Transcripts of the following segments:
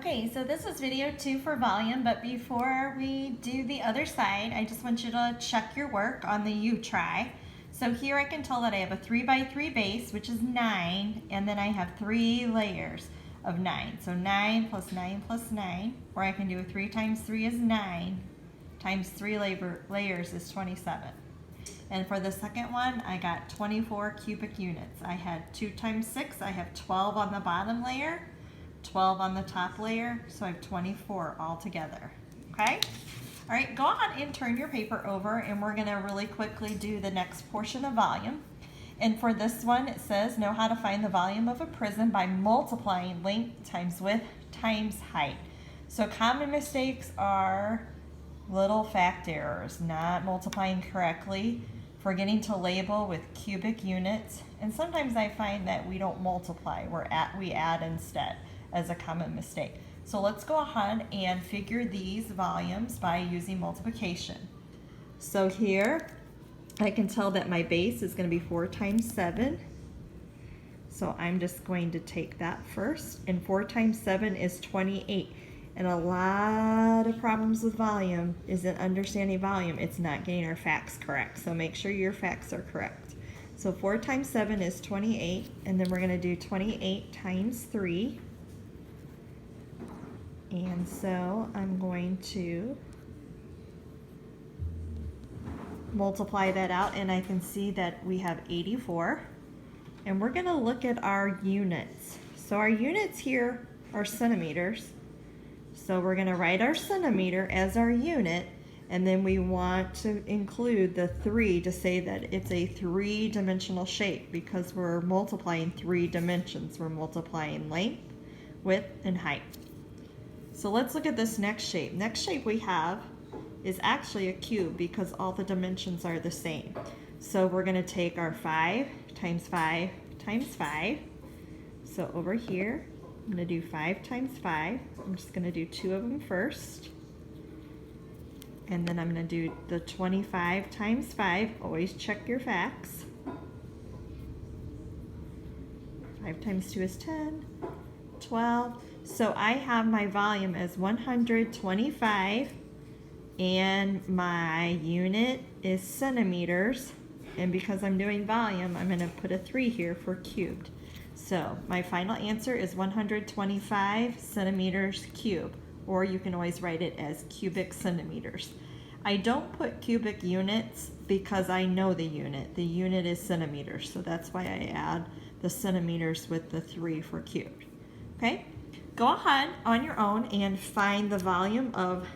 Okay, so this is video 2 for volume, but before we do the other side, I just want you to check your work on the U-Try. So here I can tell that I have a 3x3 base, which is 9, and then I have 3 layers of 9. So 9 plus 9 plus 9, or I can do a 3 times 3 is 9, times 3 layers is 27. And for the second one, I got 24 cubic units. I had 2 times 6, I have 12 on the bottom layer, 12 on the top layer, so I have 24 all together, okay? All right, go ahead and turn your paper over, and we're gonna really quickly do the next portion of volume. And for this one, it says, know how to find the volume of a prism by multiplying length times width times height. So common mistakes are little fact errors, not multiplying correctly, forgetting to label with cubic units, and sometimes I find that we don't multiply, we add instead as a common mistake. So let's go ahead and figure these volumes by using multiplication. So here I can tell that my base is going to be 4 times 7. So I'm just going to take that first, and 4 times 7 is 28. And a lot of problems with volume isn't understanding volume, it's not getting our facts correct. So make sure your facts are correct. So 4 times 7 is 28, and then we're going to do 28 times 3. And so I'm going to multiply that out, and I can see that we have 84. And we're going to look at our units. So our units here are centimeters. So we're going to write our centimeter as our unit, and then we want to include the 3 to say that it's a 3-dimensional shape because we're multiplying 3 dimensions. We're multiplying length, width, and height. So let's look at this next shape. Next shape we have is actually a cube because all the dimensions are the same. So we're going to take our 5 times 5 times 5. So over here, I'm going to do 5 times 5. I'm just going to do 2 of them first. And then I'm going to do the 25 times 5. Always check your facts. 5 times 2 is 10. 12. So I have my volume as 125, and my unit is centimeters. And because I'm doing volume, I'm going to put a 3 here for cubed. So my final answer is 125 centimeters cubed, or you can always write it as cubic centimeters. I don't put cubic units because I know the unit. The unit is centimeters, so that's why I add the centimeters with the 3 for cubed. Okay, go ahead on your own and find the volume of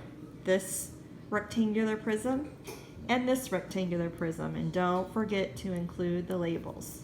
this rectangular prism and this rectangular prism, and don't forget to include the labels.